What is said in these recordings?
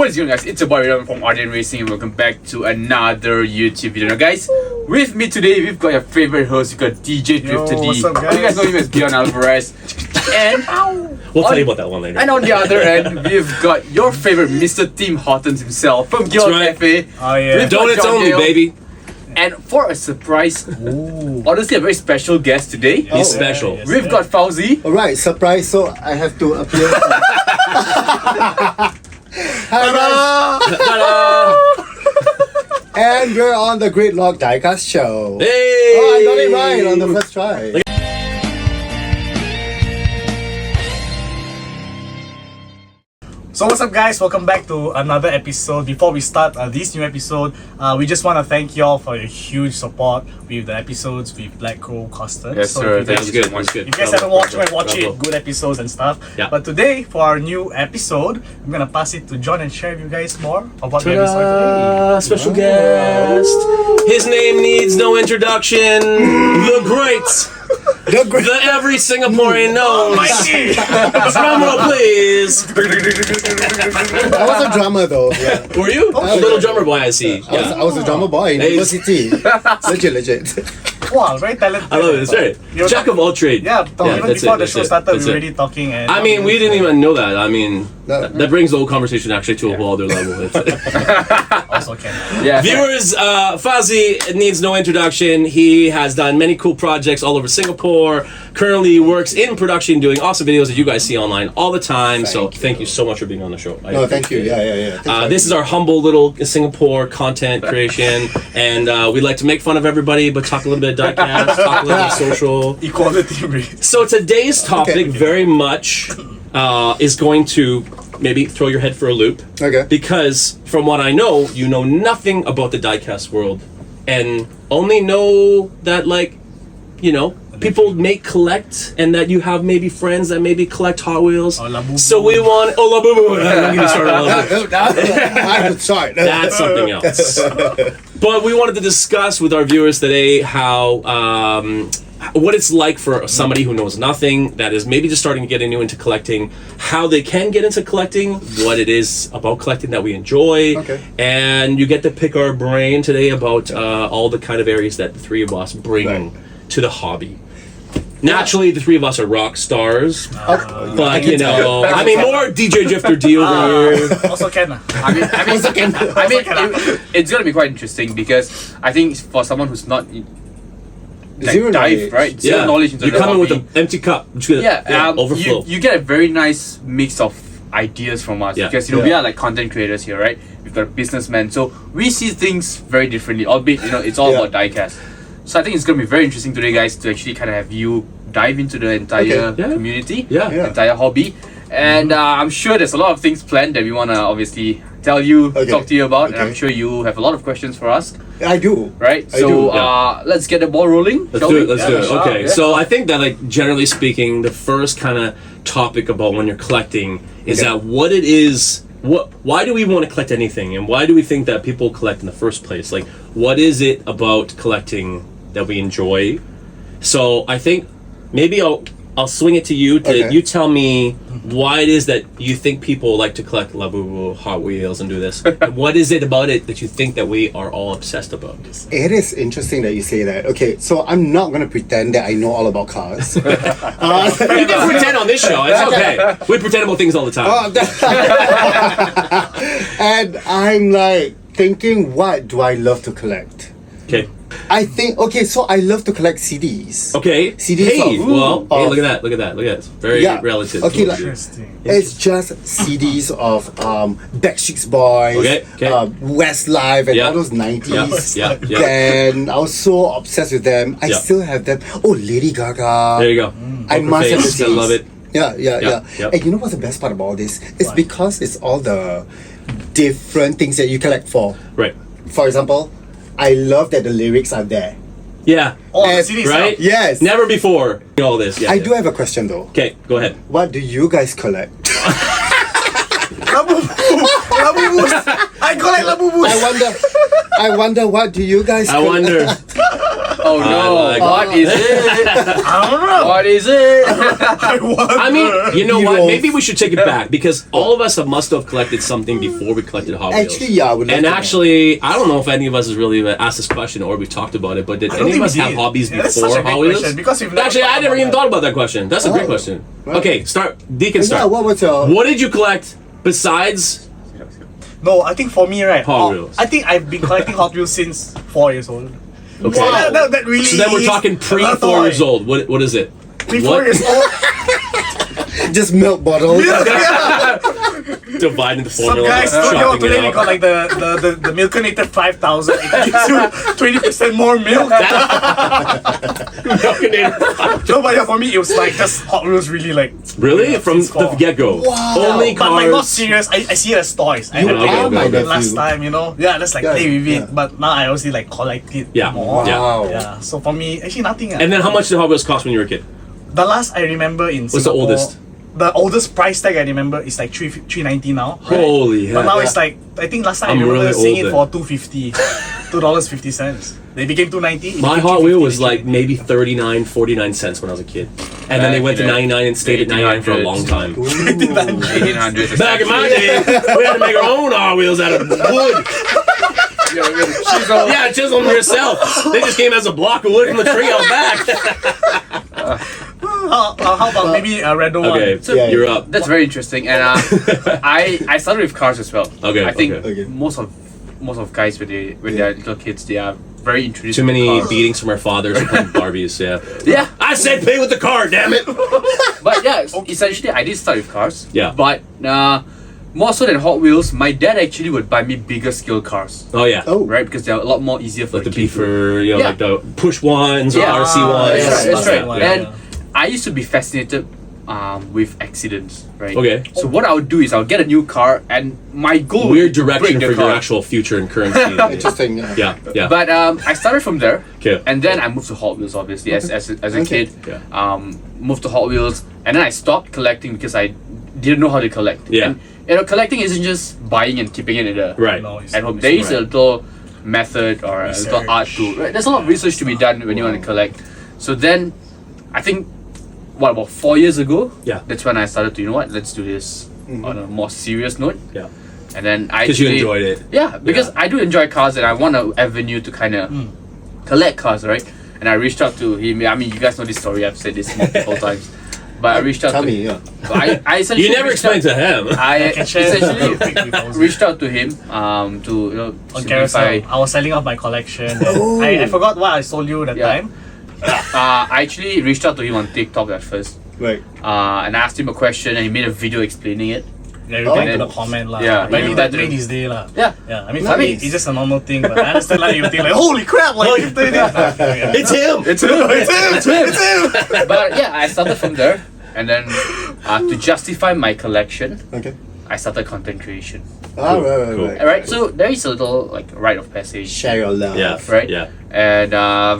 What is going on, guys? It's your boy Redowan from RdnRacing and welcome back to another YouTube video. Now guys, with me today we've got your favorite host. We've got DJ DrifterD. What's up, guys? You guys know him as Bjorn and We'll tell you about that one later. and on the other end we've got your favorite Mr. Tim Hortons himself from GearOilCafe. Oh yeah. We've got Donuts John only, Dale. baby. And for a surprise, honestly a very special guest today, He's special. yes. we've got Fauzi. Alright, surprise, so I have to appear. Hi Ta-da! guys, and we're on the GRiDlock Diecast show. Hey! Oh, I got it right on the first try. So what's up, guys? Welcome back to another episode. Before we start this new episode, we just want to thank y'all for your huge support with the episodes with Black Crow Custard. Yes, so sir. if you Thank guys, you That's good. That's good. if you guys haven't watched it, watch it. Good episodes and stuff. Yeah. But today, for our new episode, I'm gonna pass it to John and share with you guys more about the episode today. Special guest. His name needs no introduction. The great. The every Singaporean knows. Mikey! Drum roll, please. I was a drummer though. Yeah. Were you? A little drummer boy, I see. Yeah. I was a drummer boy in Hey. university. legit. Wow, very talented. I love it. That's right. You're Jack of all trades. Yeah, even that's before it, the that's show it, started, that's we were it. already talking. And I mean, we didn't even know that. I mean, No. that brings the whole conversation actually to a whole other level. also can. Yeah. Viewers, Fauzi needs no introduction. He has done many cool projects all over Singapore. Currently works in production, doing awesome videos that you guys see online all the time. Thank you so much for being on the show. No, thank you. Yeah. This is our humble little Singapore content creation, and we'd like to make fun of everybody, but talk a little bit of diecast, talk a little bit of social. Equality rate. So today's topic very much is going to maybe throw your head for a loop. Okay. Because from what I know, you know nothing about the diecast world, and only know that, like, you know, people may collect, and that you have maybe friends that maybe collect Hot Wheels. Oh, La Boo So Boo. we want La Boo Boo. Don't get me started on that. I could start. That's something else. But we wanted to discuss with our viewers today how what it's like for somebody who knows nothing, that is maybe just starting to get into collecting, how they can get into collecting, what it is about collecting that we enjoy, Okay. and you get to pick our brain today about all the kind of areas that the three of us bring Right. to the hobby. Naturally, the three of us are rock stars, but you know, I mean, more DJ DrifterD over here. Also can. It's gonna be quite interesting because I think for someone who's not like Zero dive, knowledge. right? Zero knowledge into You the come in with hobby. an empty cup, which could overflow. You get a very nice mix of ideas from us Yeah. because we are like content creators here, right? We've got businessmen, so we see things very differently. Albeit it's all Yeah. about diecast. So I think it's gonna be very interesting today, guys, to actually kind of have you dive into the entire Okay. Yeah. community, Yeah. Yeah. entire hobby, and I'm sure there's a lot of things planned that we wanna obviously tell you, Okay. talk to you about, and Okay. I'm sure you have a lot of questions for us, I do. right? I So do, let's get the ball rolling. Let's shall do we? it. Let's do it. sure. Okay. Yeah. So I think that, like, generally speaking, the first kind of topic about when you're collecting is Okay. that what it is. Why do we want to collect anything, and why do we think that people collect in the first place? Like, what is it about collecting that we enjoy? So I think maybe I'll swing it to you. Okay. You tell me why it is that you think people like to collect Labubu, Hot Wheels, and do this. And what is it about it that you think that we are all obsessed about? It is interesting that you say that. Okay, so I'm not gonna pretend that I know all about cars. You can pretend on this show. It's okay. We pretend about things all the time. And I'm like thinking, what do I love to collect? Okay. I think, okay, so I love to collect CDs. Okay. CDs Hey, of- well, hey, of- look at that. Look at that. Look at that. It's very Yeah. relative. Okay, like- Interesting. It's just CDs of Backstreet Boys, Okay, okay. Westlife, and Yeah. all those 90s. Yeah. Then I was so obsessed with them. I Yeah. still have them. Oh, Lady Gaga. There you go. I Poker must have the face. I CDs. love it. Yeah. Yep. And you know what's the best part about all this? It's What? because it's all the different things that you collect for. Right. For example, I love that the lyrics are there. Yeah. Oh, the And- CD Right? itself. Yes. Never before. All this. Yeah. I yeah. do have a question though. Okay, go ahead. What do you guys collect? Labubus. I collect labubus. I wonder what do you guys I collect? wonder. Oh no! like- What is it? I don't know. What is it? I wonder. I mean, you know what? Heroes. Maybe we should take it back because all of us must have collected something before we collected Hot Wheels. Actually, yeah, I would love And to know. actually, I don't know if any of us has really asked this question or we've talked about it, but did I don't any of think us we have did. hobbies Yeah, that's such before a great Hot Wheels? question, because we've never Actually, I talked never about even that. thought about that question. That's a great Oh, question. right. Okay, Deacon, Yeah, start. what was your... What did you collect besides No, I think for me, right? Hot Wheels. I think I've been collecting Hot Wheels since 4 years old. Okay. Wow, that really So then we're is talking pre a 4 years toy. old. What is it? Pre What? 4 years old. Just milk bottles. Yeah. Divide into Some formula. guys, yo, chopping it today we up. got like the Milkonator 5000. It gives you 20% more milk. No, but yeah, for me it was like just Hot Wheels really like. Really? From Since the four. get-go? Wow. Only But like not cars. serious. I see it as toys. I You had like are it my nephew. last time, you know. Yeah, let's like Yeah, play with it. yeah. But now I obviously like collect it Yeah. more. Yeah. Wow. Yeah. So for me, actually nothing. And then how much did Hot Wheels cost when you were a kid? The last I remember in What's the Singapore, oldest? The oldest price tag I remember is like 390 now. Holy But heck. now Yeah. it's like I think last time I'm I remember really seeing old it for $2.50, $2.50. They became $2.90. My Hot Wheel was like maybe 39, 49 cents when I was a kid. And then they went to 99 and stayed at 99 for a long time. 1800s. Back in my day, we had to make our own Hot Wheels out of wood. Yeah, chisel them yourself. They just came as a block of wood from the tree out back. How about maybe Redowan? Okay, So- Yeah, you're up. That's very interesting, and I started with cars as well. Okay, I think okay. Okay. most of guys when they're little kids, they are very introduced. Too to many cars. beatings from our fathers who playing Barbies, yeah. Yeah, I said pay with the card, damn it! but yeah, essentially I did start with cars. Yeah. But more so than Hot Wheels, my dad actually would buy me bigger scale cars, Oh, yeah. Oh. right? Because they're a lot more easier for Like the a kid to- beefer, you know, Yeah. like the push ones or Yeah. RC ones. That's right, that's Yeah. right. Yeah. And I used to be fascinated with accidents, right? Okay. So what I would do is I would get a new car, and my goal would Weird be to break direction the for your car. actual future and currency. Interesting. Yeah, yeah. But I started from there, Okay. and then I moved to Hot Wheels, obviously, as a Okay. kid. Yeah. Moved to Hot Wheels, and then I stopped collecting because I didn't know how to collect. Yeah. And, collecting isn't just buying and keeping it in the Right. No, it's at home. not- There is a right. little method or a little art Research. to. Right? There's a lot of research to be done when you want to collect. So then, I think, about 4 years ago? Yeah. That's when I started to, let's do this on a more serious note. Yeah. And then I Because you actually- enjoyed it. Yeah, because Yeah. I do enjoy cars and I want an avenue to kind of collect cars, right? And I reached out to him. I mean, you guys know this story. I've said this multiple times. But I reached out Tell to me, him. yeah. So I essentially You never reached out- explained to him. I can share essentially the pic with Fauzi. reached out to him to On simplify. Carousel, I was selling off my collection. Oh. I forgot what I sold you that Yeah. time. I actually reached out to him on TikTok at first, Right. and I asked him a question, and he made a video explaining it. Yeah, replying Oh. to the comment lah. Yeah, Maybe yeah. that made his day lah. Yeah. Yeah, I mean, Nice. for me, it's just a normal thing, but I understand like you think like, holy crap, like you did it. It's him! It's him! It's him! But yeah, I started from there, and then to justify my collection, Okay. I started content creation. Ah, right, Cool. right. Alright, so there is a little like rite of passage. Share your love. Yeah. Right? Yeah. And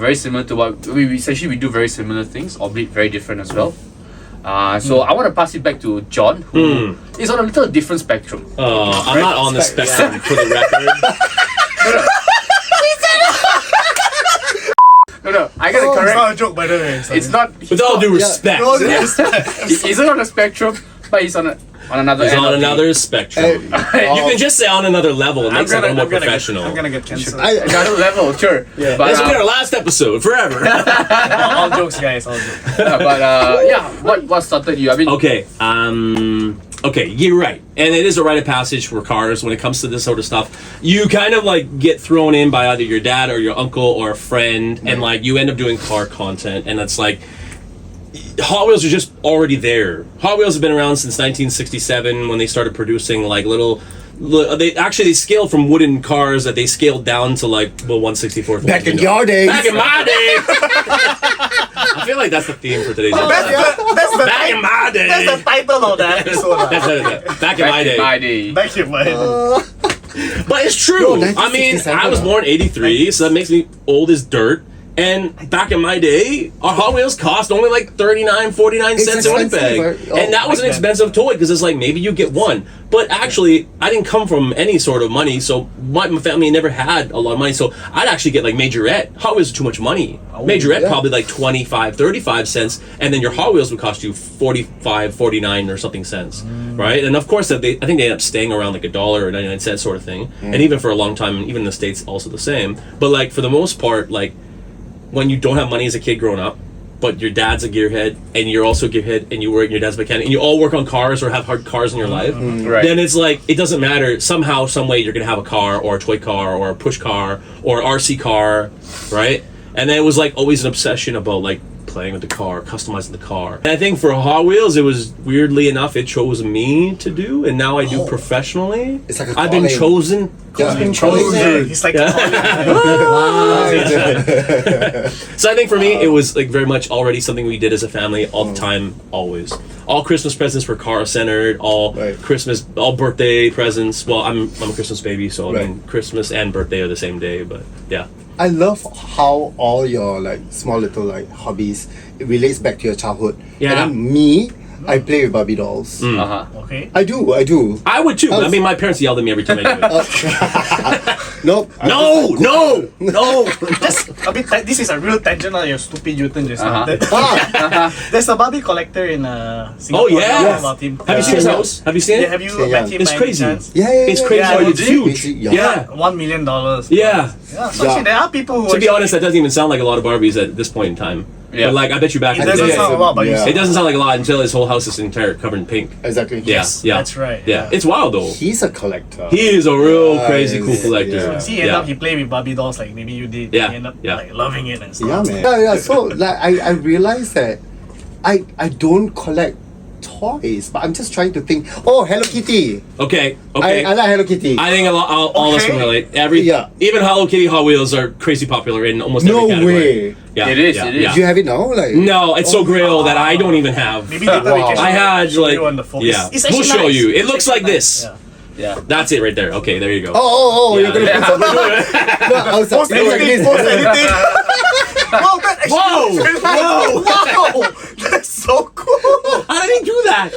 very similar to what we essentially we do very similar things, albeit very different as well. So I want to pass it back to John, who is on a little different spectrum. I'm not on the spectrum for the record. No, I gotta It's correct. not a joke, by the way. It's not. With all due respect, No, He's not on the spectrum, but he's on another. he's end on of the- another spectrum. Hey, You can just say on another level. It makes it a little more professional. I'm gonna get cancelled. Another level, sure. Yeah. But, This will be our last episode forever. all jokes, guys, all jokes. yeah, what started you? I mean, Okay, okay, you're right. And it is a rite of passage for cars when it comes to this sort of stuff. You kind of like get thrown in by either your dad or your uncle or a friend, and like you end up doing car content, and it's like Hot Wheels are just already there. Hot Wheels have been around since 1967 when they started producing like little. They scaled from wooden cars that they scaled down to like 1/64. back in your days. Back in my day. I feel like that's the theme for today's episode. That's the Back in my day. That's the title of that episode. lah. That's back in my day. my day. Back in my But it's true. No, I mean, 1967. I was born 83, so that makes me old as dirt. And back in my day, our Hot Wheels cost only like 39, 49 It's cents in expensive, Winnipeg. right? Oh, And that was an like that. expensive toy because it's like maybe you get one. But actually, I didn't come from any sort of money, so my family never had a lot of money. So I'd actually get like majorette. Hot Wheels are too much money. Majorette yeah. probably like 25, 35 cents, and then your Hot Wheels would cost you 45, 49 or something cents, right? And of course, I think they end up staying around like $1 or 99 cents sort of thing. And even for a long time, even in the States, also the same. But like for the most part, like when you don't have money as a kid growing up, but your dad's a gearhead, and you're also a gearhead, and you work, your dad's a mechanic, and you all work on cars or have hard cars in your life, Right. then it's like, it doesn't matter. Somehow, some way, you're going to have a car, or a toy car, or a push car, or RC car, right? And then it was like always an obsession about like playing with the car, customizing the car. And I think for Hot Wheels, it was weirdly enough, it chose me to do, and now I do professionally. It's like a I've been calling. chosen. Yeah. I've been Chosen. chosen. He's like, So I think for me, it was like very much already something we did as a family all the time, always. All Christmas presents were car centered. All Christmas, all birthday presents. Well, I'm a Christmas baby, so I mean Christmas and birthday are the same day. But yeah, I love how all your like small little like hobbies it relates back to your childhood. Yeah. And then me, I play with Barbie dolls. okay. I do. I would too. I mean, my parents yelled at me every time I do it. Nope. No. Just a bit. This is a real tangent on your stupid U-turn just now. Ah, There's a Barbie collector in Singapore. Oh, yeah? I know about him. Have you seen his house? Have you seen Yeah, it? have you Yeah, met him It's by crazy. any chance? yeah. It's crazy. Yeah, It's huge. Yeah. $1 million. Yeah. Yeah, so Yeah. actually there are people who To be honest, that doesn't even sound like a lot of Barbies at this point in time. Yeah. But like, I bet you back it in the doesn't day, sound a lot, but you Yeah. see, it doesn't sound like a lot until his whole house is entire covered in pink. Exactly. Yeah, yeah, that's right. Yeah, it's wild though. He's a collector. He is a real Yeah, crazy cool yeah, collector. yeah. See, he ended up he played with Barbie dolls like maybe you did. Yeah, He ended up yeah. like loving it and stuff. Yeah, man. Yeah. So like I realized that I don't collect toys, but I'm just trying to think. Oh, Hello Kitty. Okay. I like Hello Kitty. I think all of us can Okay. relate. Yeah. Even Hello Kitty Hot Wheels are crazy popular in almost No every category. way. Yeah, It is, yeah, it is. yeah. Do you have it now? Like No, it's so grail that I don't even have. Maybe later we Wow. can I had show like you on the phone. yeah. It's We'll actually show nice. you. It It's looks actually like nice. this. Yeah. Yeah. That's it right there. Okay, there you go. Oh, Yeah. you're gonna put something. No, I was Post like, like anything, this. post anything. Wow, that actually Whoa! looks really nice. Wow, that's so cool. How did he do that?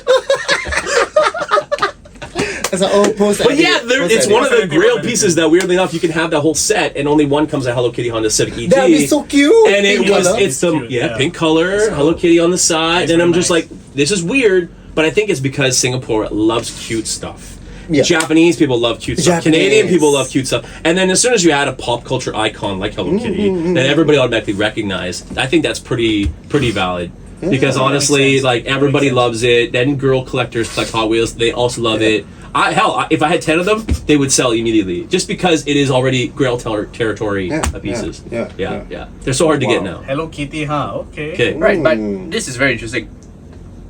I was like, oh, post But edit, yeah, post it's edit. one of the Post grail edit. pieces that weirdly enough you can have that whole set and only one comes a Hello Kitty Honda Civic ET. That'd be so cute. And it Pink was color. it's the Cute, yeah. pink color, Hello Kitty on the side, It's and I'm really just nice. like, this is weird, but I think it's because Singapore loves cute stuff. Yeah. Japanese people love cute stuff. Japanese. Canadian people love cute stuff. And then as soon as you add a pop culture icon like Hello Kitty, then everybody automatically recognizes. I think that's pretty valid. Because honestly, sense. like That everybody makes sense. loves it. Then girl collectors collect Hot Wheels, they also love it. If I had 10 of them, they would sell immediately. Just because it is already grail territory pieces. Yeah. They're so hard to get Wow. now. Hello Kitty, huh? Okay. Okay. Right, but this is very interesting.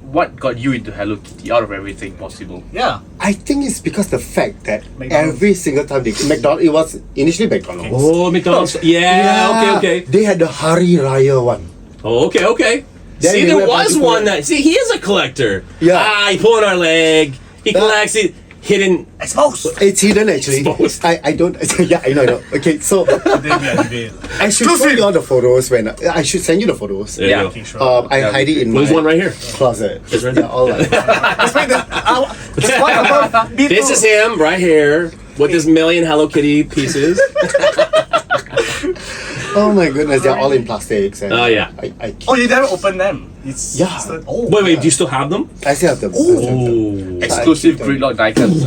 What got you into Hello Kitty out of everything possible? Yeah. I think it's because the fact that McDonald's. every single time it was initially McDonald's. Oh, McDonald's. Yeah, okay. They had the Hari Raya one. Oh, okay. Then See, we there went back was to one collect- that. See, he is a collector. Yeah. He pulling our leg. He That- collects it. Hidden. Exposed. It's hidden actually. Exposed. I don't. Yeah, I know. Okay, so Then we unveil. I should show you all the photos when I should send you the photos. There you Yeah. go. Okay, sure. I hide it in There's my one right here. closet. It's right Yeah, all right. Let's make the this one above B2. This is him right here with his million Hello Kitty pieces. Oh my goodness, they're all in plastics. And Oh, yeah. I keep, Oh, you never open them. It's Yeah. oh. Wait, do you still have them? I still have them. I still have them. Exclusive I keep them. GRiDlock diecast.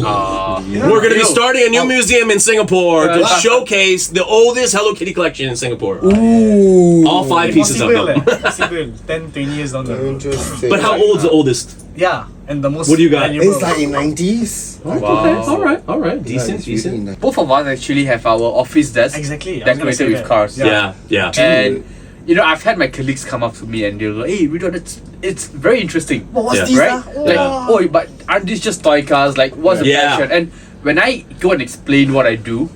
We're going to be You know, starting a new museum in Singapore to showcase the oldest Hello Kitty collection in Singapore. Ooh. All 5 pieces of Possible, them. possible. 10, 20 years down the road. Interesting. But how old's the oldest? Yeah, and the most What do you got? valuable. It's like in 90s. Wow. Okay, all right. Yeah, Decent, it's really decent. nice. both of us actually have our office desk Exactly. I was gonna say decorated with that. cars. Yeah. And you know, I've had my colleagues come up to me and they're like, "Hey, Redowan, it's very interesting." What was Yeah. this? Right? Ah? Like, Yeah. oh, but aren't these just toy cars? Like, what's the Yeah. passion? And when I go and explain what I do,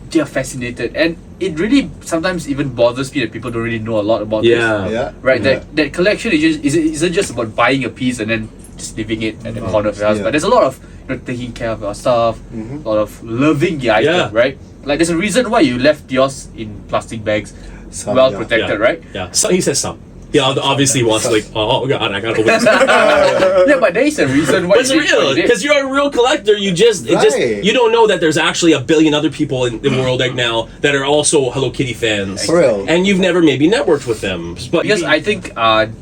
they're fascinated. And it really sometimes even bothers me that people don't really know a lot about this. Yeah. Right? Yeah. That collection isn't just about buying a piece and then just leaving it at the corner of your house. Yeah. But there's a lot of taking care of your stuff, a lot of loving the item, Yeah. right? Like there's a reason why you left yours in plastic bags, Some, well yeah. protected, right? Yeah. So he says some. He obviously wants like, oh god, I gotta open this. Yeah, but there is a reason why. But it's real because you're a real collector. You just Right. you don't know that there's actually a billion other people in the world right now that are also Hello Kitty fans. For real. And you've never maybe networked with them. But Because I think, and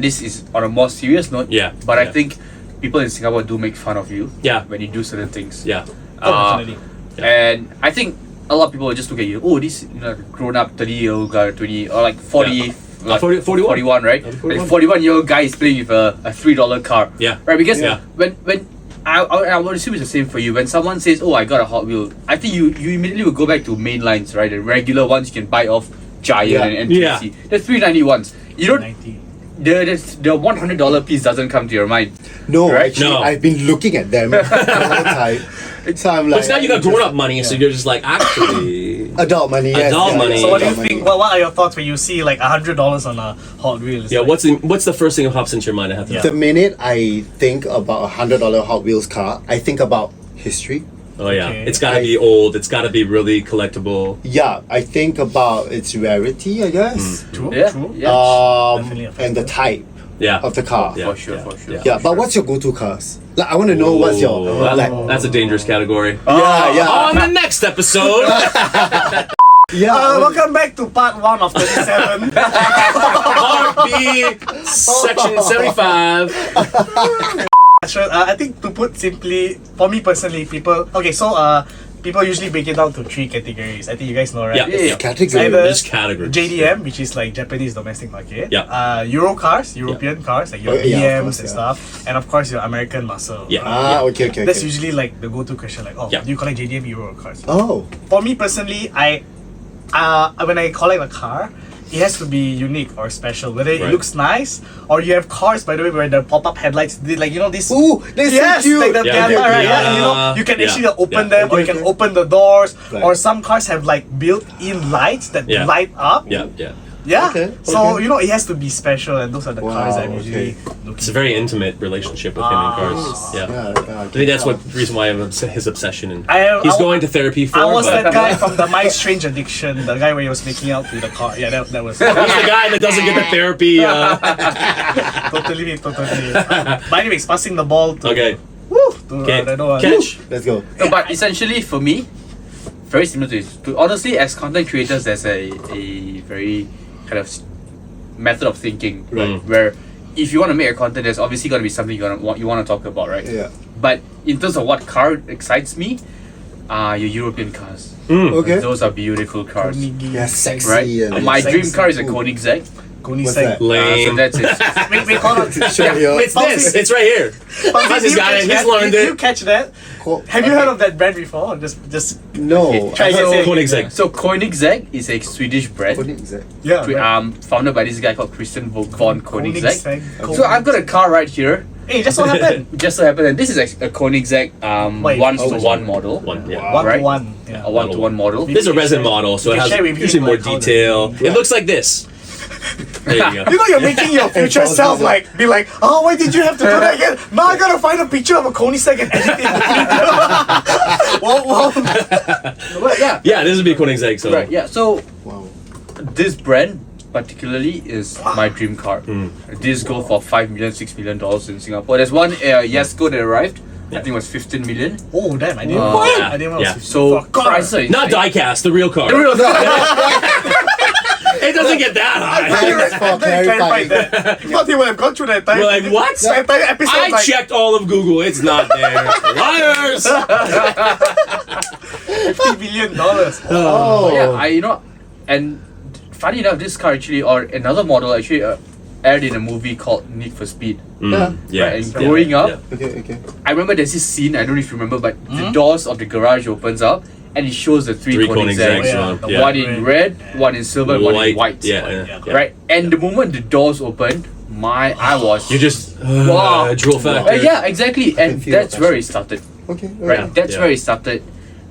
this is on a more serious note. Yeah, But I yeah. think people in Singapore do make fun of you. Yeah. When you do certain things. yeah. Definitely. And I think a lot of people will just look at you. Oh, this grown up 30-year-old guy, 20 or like 40. Yeah. Like 41. 41, right? 41. Like 41-year-old guy is playing with a $3 car. Yeah. Right? Because Yeah. when I would assume it's the same for you. When someone says, "Oh, I got a Hot Wheel," I think you immediately will go back to main lines, right? The regular ones you can buy off Giant Yeah. and NTC. The 390 ones. You don't. 90. The $100 piece doesn't come to your mind. No, Right? actually, No. I've been looking at them the whole time. So I'm like, But now you got grown up money, so you're just like actually. adult money. Yes, Adult yeah, money. So what do you adult think? money. What are your thoughts when you see like $100 on a Hot Wheel? It's Yeah, like, what's the first thing that pops into your mind? I have to Yeah. know. The minute I think about $100 Hot Wheels car, I think about history. Oh yeah, Okay. it's gotta be old. It's gotta be really collectible. Yeah, I think about its rarity, I guess. True, Yeah. true. Yeah. Definitely a And the factor. type Yeah. of the car. Yeah. For sure. Yeah, but what's your go-to cars? Like, I want to know what's your Ooh, like. that's a dangerous category. Yeah. On the next episode, Yeah. Welcome back to part 1 of 37. RB section 75. Sure, I think to put simply, for me personally, people usually break it down to 3 categories. I think you guys know, right? Yeah. Yeah. Category. Either There's categories. JDM, which is like Japanese domestic market. Yeah. Euro cars, European cars, like your Oh, yeah, of BMs course, and yeah. stuff. And of course your American muscle. Yeah. Okay. That's usually like the go-to question, like, Yeah. do you collect JDM Euro cars? Oh. For me personally, when I collect a car, it has to be unique or special. Whether it Right. looks nice, or you have cars, by the way, where the pop-up headlights, like this. Ooh, that's Yes, so cute. like the Yeah, Pianta, right? yeah, Yeah, you know, you can yeah, actually open yeah. them, or you can Okay. open the doors, Right. or some cars have like built-in lights that Yeah. light up. Yeah. Yeah. Okay, So okay. it has to be special, and those are the cars I'm Wow, usually looking. It's a very intimate relationship with him and cars. Yeah. I think that's what rean why I'm his obsession. And he's going to therapy for. I was but that guy from the My Strange Addiction, the guy where he was making out with the car. Yeah, that was he's the guy that doesn't get the therapy. totally. But anyways, passing the ball to Okay. to Okay. Redowan. Catch. Let's go. No, but essentially for me, very similar to this. Honestly, as content creators, there's a very kind of method of thinking, Right. where if you want to make a content, there's obviously got to be something you want to talk about, right? Yeah. But in terms of what car excites me, your European cars. Okay. Those are beautiful cars, Yeah, sexy. right? and My dream sexy. car is a Ooh. Koenigsegg. What's that? So Lame. that's it. We call it. Show your- It's this. It's right here. Fauzi's got it. He's learned Did you it. catch that? Have you heard of that brand before? Just No. Try I to heard- say- Koenigsegg. So Koenigsegg is a Swedish brand, Koenigsegg. yeah. founded by this guy called Christian von Koenigsegg. Koenigsegg. So I've got a car right here. Hey, just what happened? Just so happened, and this is a Koenigsegg Wait, 1-to-1 model. One. Yeah. Wow. 1-to-1. Yeah. A 1-to-1 model. This is a resin model, so You it can has share with him, usually more like, how the- detail. Yeah. It looks like this. There you go. You know you're making your future Fauzi self is like be like, oh, why did you have to do that again? Now I gotta find a picture of a Koenigsegg and edit it. Whoa. But yeah. Yeah, this would be Koenigsegg. So Right, yeah. So Wow. this brand particularly is my dream car. This go for $5 million, $6 million in Singapore. There's one Yesco that arrived. I think it was 15 million. Oh damn! I didn't. What? I didn't know. Yeah. It was So God. prices are not insane. diecast, the real car. The real It doesn't get that high. Thanks for clarifying. that. If not, he would have gone through the entire. We're like, what? The entire episode. I like, checked all of Google. It's not there. Liars. $50 million. Oh. yeah, and funny enough, this car actually, or another model actually aired in a movie called Need for Speed. Yeah. Yeah. Right, and growing up, Okay. I remember there's this scene, I don't know if you remember, but the doors of the garage opens up and it shows the three Three Koenigsegg's. Koenigsegg's. Oh, Yeah. One in red, one in silver, and one in white. Yeah. Right? And the moment the doors opened, I was... You just Wow. drool factor. Yeah, exactly. can And feel that's the where it started. Okay. Right? That's Yeah. where it started.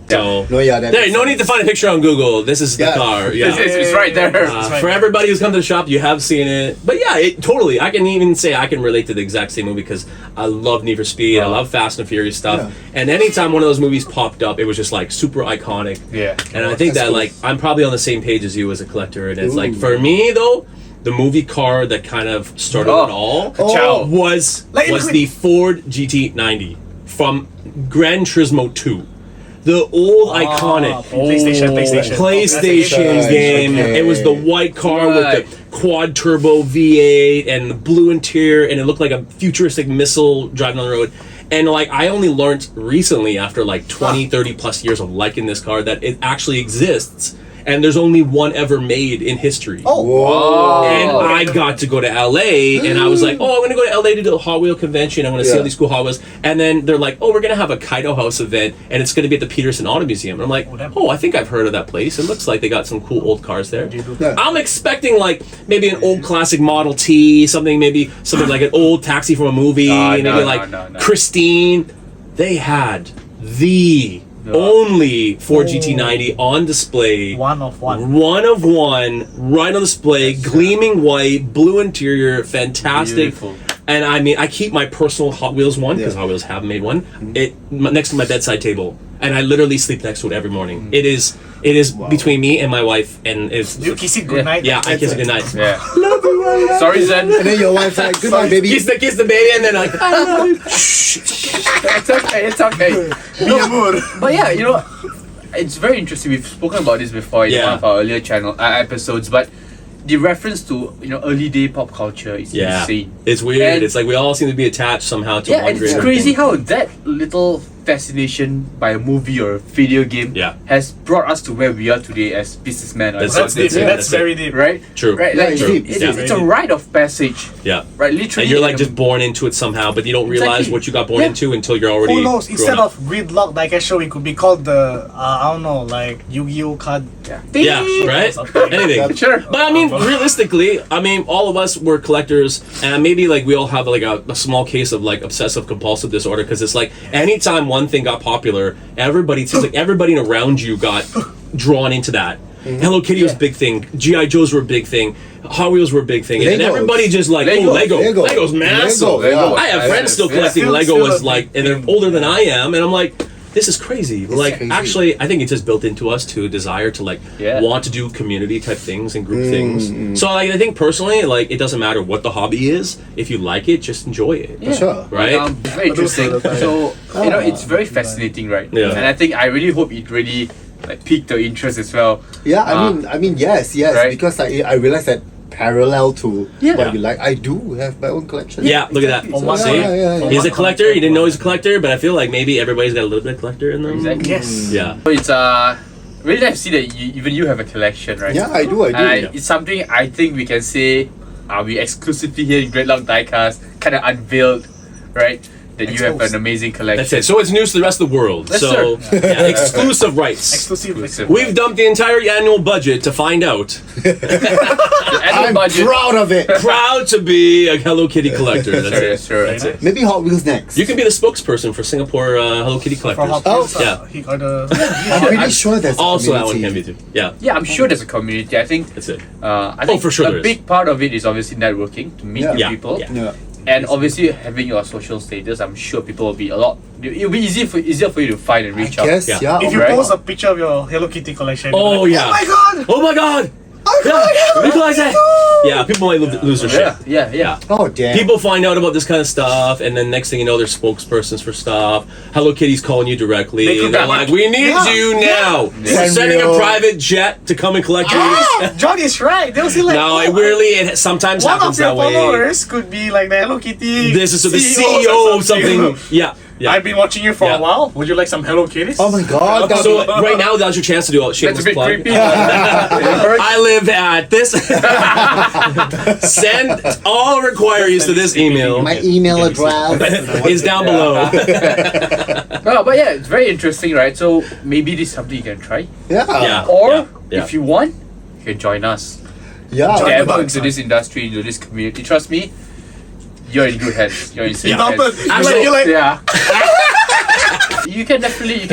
So No, yeah. That there, no need to find a picture on Google. This is the Yeah. car. Yeah. It's right there. For everybody who's come to the shop, you have seen it. But yeah, it totally. I can even say I can relate to the exact same movie because I love Need for Speed. I love Fast and Furious stuff. Yeah. And anytime one of those movies popped up, it was just like super iconic. Yeah. And I think That's that cool. like I'm probably on the same page as you as a collector. And it's like Ooh. for me though, the movie car that kind of started Oh. it all Ciao. was Like, the Ford GT90 from Gran Turismo 2. The old iconic PlayStation. PlayStation game. Okay. It was the white car Right. with the quad turbo V8 and the blue interior, and it looked like a futuristic missile driving on the road. And like I only learned recently after like 20, 30 plus years of liking this car that it actually exists. And there's only one ever made in history. Oh, Oh. And I got to go to LA, and I was like, oh, I'm going to go to LA to do a Hot Wheel convention. I'm going to see Yeah. all these cool Hot Wheels. And then they're like, oh, we're going to have a Kaido House event, and it's going to be at the Peterson Auto Museum. And I'm like, oh, I think I've heard of that place. It looks like they got some cool old cars there. Yeah. I'm expecting like maybe an old classic Model T, something like an old taxi from a movie, maybe like no. Christine. They had the only Ford GT90 on display. one of one. One of one, right on display, gleaming white, blue interior, fantastic. Beautiful. And I mean, I keep my personal Hot Wheels one because Yeah. Hot Wheels have made one. Next to my bedside table, and I literally sleep next to it every morning. It is between me and my wife, and it's You kiss it goodnight. yeah. I kiss it goodnight. Yeah. Sorry, Zen. And then your wife's like, good night, baby. Kiss the baby, and then like, I love you. It's okay. It's okay. Mi amor. But yeah, you know, it's very interesting. We've spoken about this before in Yeah. one of our earlier channel episodes, but the reference to early day pop culture is Yeah, insane. it's weird. And- it's like we all seem to be attached somehow to Yeah, one and great it's everything. crazy how that little fascination by a movie or a video game Yeah. has brought us to where we are today as businessmen. or That's That's content deep. it. That's That's it. very deep. right? True. Right? Yeah, Like, it's it- deep. it's, Yeah. it's a rite of passage. Yeah. Right? Literally. And you're like just born into it somehow, but you don't realize Exactly. what you got born Yeah. into until you're already. Who knows? grown Instead up. of GRiDlock Diecast Show, it could be called the I don't know, like Yu-Gi-Oh card. Yeah, right? Something. Anything. Sure. But I mean, realistically, all of us were collectors, and maybe like we all have like a small case of like obsessive compulsive disorder because it's like anytime one thing got popular, it seems like everybody around you got drawn into that. Hello Kitty was a big thing. GI Joes were a big thing. Hot Wheels were a big thing, and Legos. everybody just like Lego. Lego's massive. Lego, yeah. I have friends still collecting Still Lego a as like, big and they're thing. older than I am, and I'm like, this is crazy. Like, crazy. actually, I think it's just built into us to desire to like Yeah. want to do community type things and group things. So like, I think personally, like, it doesn't matter what the hobby is. If you like it, just enjoy it. Yeah. Sure. Right? It's very interesting. So it's very fascinating, right? Yeah. And I think I really hope it really like piqued your interest as well. Yeah, I mean, yes, Right. because I realized that parallel to Yeah. what you like, I do have my own collection. Yeah, look at that. Exactly. Oh, See? yeah. He's a collector. You didn't know he's a collector, but I feel like maybe everybody's got a little bit of collector in them. Exactly. Yes. Yeah. So it's really nice to see that even you have a collection, right? Yeah, I do. It's something I think we can say we exclusively here in GRiDlock Diecast kind of unveiled, right? That you have an amazing collection. That's it. So it's news to the rest of the world. Yes, so yeah, exclusive rights. Exclusive. We've dumped the entire annual budget to find out. The annual I'm budget. proud of it. Proud to be a Hello Kitty collector. That's it. Sure. That's it. Maybe Hot Wheels next. You can be the spokesperson for Singapore Hello Kitty For collectors. Hot Wheels, yeah. he got a. I'm pretty sure there's a Also, that one community. can be too. Yeah, Yeah, I'm sure there's a community. I think. that's it. I think for sure there a is. big part of it is obviously networking to meet Yeah. new Yeah. people. Yeah. Yeah. And obviously having your social status, I'm sure people will be it'll be easier for you to find and I reach out. guess, Yeah. yeah. If you Right. post a picture of your Hello Kitty collection, Oh, you're yeah. like, oh my god! Oh my God! Yeah, realize that. Yeah, people might lose their shit. Yeah. Oh, damn. People find out about this kind of stuff, and then next thing you know, they're spokespersons for stuff. Hello Kitty's calling you directly. They could They're be like, like, "We need yeah, you now. We're Send sending me a a- private jet to come and collect you." Ah, John is right. They'll see like, No, it sometimes one happens of your that way. followers could be like the Hello Kitty. This is the CEO CEO of something. Yeah, yeah. I've been watching you for Yeah. a while. Would you like some Hello Kitties? Oh my god. that'd So be- right now, that's your chance to do a That's a shameless bit plug. creepy. I live at this. Send all requires to this email. my email address. Is down below. No, but yeah, it's very interesting, right? So maybe this is something you can try. Yeah. Yeah. Or yeah. if you want, you can join us. Yeah. Join Dabble the into this industry, into this community. Trust me, you're in good hands. You're in safe Not hands. bad. Actually- You're like, Yeah. you can definitely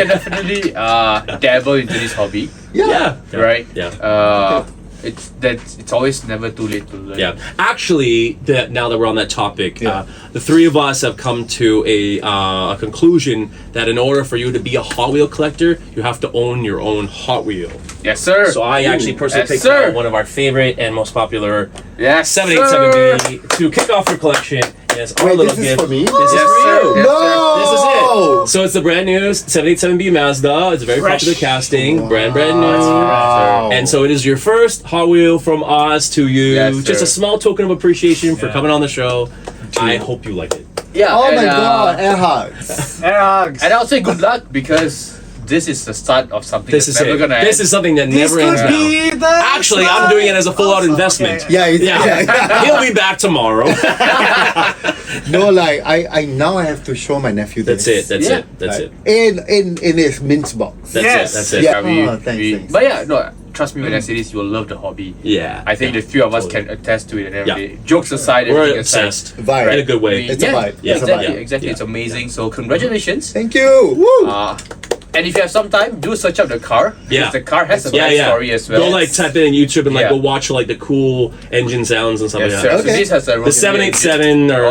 dabble into this hobby, Yeah. Yeah. right? Yeah. it's always never too late to learn. Yeah, actually, now that we're on that topic, Yeah. the three of us have come to a conclusion that in order for you to be a Hot Wheel collector, you have to own your own Hot Wheel. Yes, sir. So I actually personally Yes, picked sir. out one of our favorite and most popular Yes, 787B to kick off your collection. Yes, our Wait, little this is gift. for me? This Yes, is for sir. you. Yes, No! This is it. So it's the brand new 787B Mazda. It's a very Fresh. popular casting, brand new. Wow. And so it is your first Hot Wheel from us to you. Yes, Just sir. a small token of appreciation for Yeah. coming on the show. I hope you like it. Yeah. Oh and, my god, air hugs. Air hugs. And I'll say good luck because this is the start of something This that's is never it. gonna end. This is something that This never ends could now. be the Actually, I'm doing it as a full-out Also, investment. okay. Yeah, it's, Yeah, he'll be back tomorrow. No, like I now I have to show my nephew That's this. it. That's Yeah. it. That's Like, it. in his mint box. That's Yes. it. That's it. Yeah. we, Oh, thanks. But yeah, no, trust me when I say this, you will love the hobby. Yeah. I think yeah, the three of us totally. can attest to it and Yeah. everything. Jokes aside, We're everything aside. obsessed. Vibe. In a good way. It's a vibe. Yeah, It's a exactly, vibe. exactly. Yeah. It's amazing. So congratulations. Thank you. Woo. And if you have some time, do search up the car. Yeah. Because the car has a Yeah, yeah. story as well. Go like type it in YouTube and like Yeah. go watch like the cool engine sounds and stuff Yes, like sir. that. So Okay. this has a The 787 or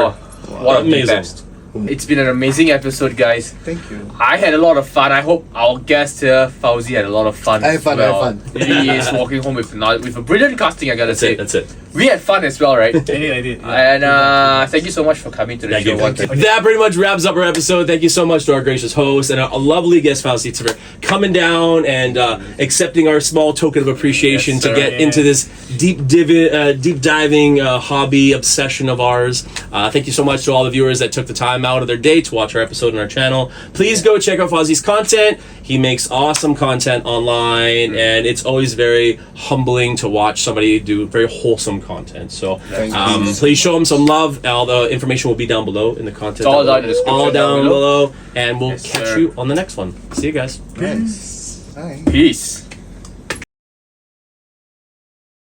Oh, one of the amazing. best. It's been an amazing episode, guys. Thank you. I had a lot of fun. I hope our guest here, Fauzi, had a lot of fun. I had as fun, I had well. fun. He is walking home with a brilliant casting, I gotta That's say. it. That's it. We had fun as well, right? I did. Yeah. And thank you so much for coming to the Thank show. you. once again. That pretty much wraps up our episode. Thank you so much to our gracious host and a lovely guest, Fauzi, for coming down and accepting our small token of appreciation Yes, to sir. get into this deep diving hobby obsession of ours. Thank you so much to all the viewers that took the time out of their day to watch our episode on our channel. Please go check out Fauzi's content. He makes awesome content online, and it's always very humbling to watch somebody do very wholesome content. So Thank you. please show him some love. All the information will be down below in the content. It's all down in the description all down down below. And we'll Yes, catch sir. you on the next one. See you guys. Nice. Bye. Peace.